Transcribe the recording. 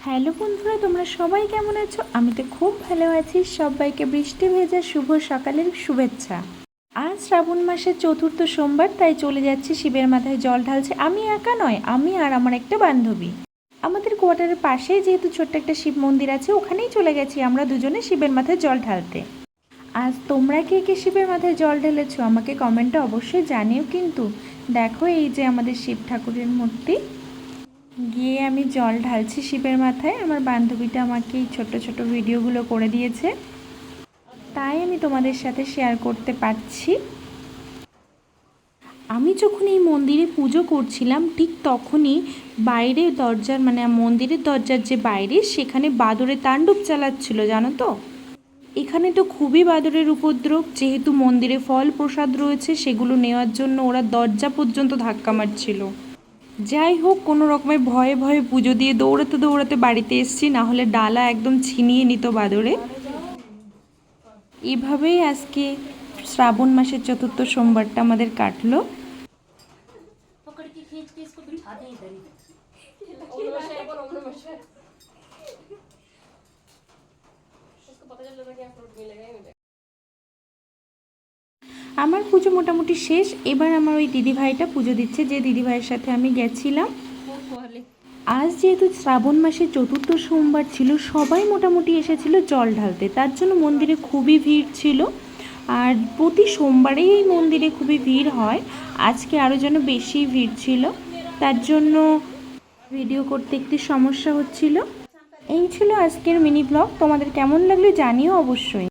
Hello বন্ধুরা, তোমরা সবাই কেমন আছো? আমি তো খুব ভালো আছি। সবাইকে বৃষ্টি ভেজা শুভ সকালের শুভেচ্ছা। আজ শ্রাবণ মাসের চতুর্থ সোমবার, তাই চলে যাচ্ছি শিবের মাথায় জল ঢালছে। আমি একা নয়, আমি আর আমার একটা বান্ধবী। আমাদের কোয়ার্টারের পাশেই যেহেতু ছোট্ট একটা শিব মন্দির আছে, ওখানেই চলে গেছি আমরা দুজনে শিবের মাথায় জল ঢালতে। আজ তোমরা কে কে শিবের মাথায় জল ঢেলেছো আমাকে কমেন্টে অবশ্যই জানিও। কিন্তু দেখো, এই যে আমাদের শিব ঠাকুরের মূর্তি, গিয়ে আমি জল ঢালছি শিবের মাথায়। আমার বান্ধবীটা আমাকে এই ছোট ছোট ভিডিওগুলো করে দিয়েছে, তাই আমি তোমাদের সাথে শেয়ার করতে পারছি। আমি যখন এই মন্দিরে পুজো করছিলাম, ঠিক তখনই বাইরে দরজার মন্দিরের দরজার যে বাইরে, সেখানে বাদুড়ে তাণ্ডব চালাচ্ছিল, জানো তো। এখানে তো খুবই বাদুড়ের উপদ্রব, যেহেতু মন্দিরে ফল প্রসাদ রয়েছে, সেগুলো নেওয়ার জন্য ওরা দরজা পর্যন্ত ধাক্কা মারছিল। যাই হোক, কোনো রকমের ভয়ে ভয়ে পুজো দিয়ে দৌড়াতে দৌড়াতে বাড়িতে এসেছি, না হলে ডালা একদম ছিনিয়ে নিত বাদরে। এভাবেই আজকে শ্রাবণ মাসের চতুর্থ সোমবারটা আমাদের কাটলো। আমার পুজো মোটামুটি শেষ। এবার আমার ওই দিদিভাইটা পুজো দিচ্ছে, যে দিদিভাইয়ের সাথে আমি গেছিলাম। আজ যেহেতু শ্রাবণ মাসের চতুর্থ সোমবার ছিল, সবাই মোটামুটি এসেছিল জল ঢালতে, তার জন্য মন্দিরে খুবই ভিড় ছিল। আর প্রতি সোমবারেই এই মন্দিরে খুবই ভিড় হয়, আজকে আরও যেন বেশি ভিড় ছিল, তার জন্য ভিডিও করতে একটু সমস্যা হচ্ছিল। এই ছিল আজকের মিনি ব্লগ। তোমাদের কেমন লাগলো জানিও অবশ্যই।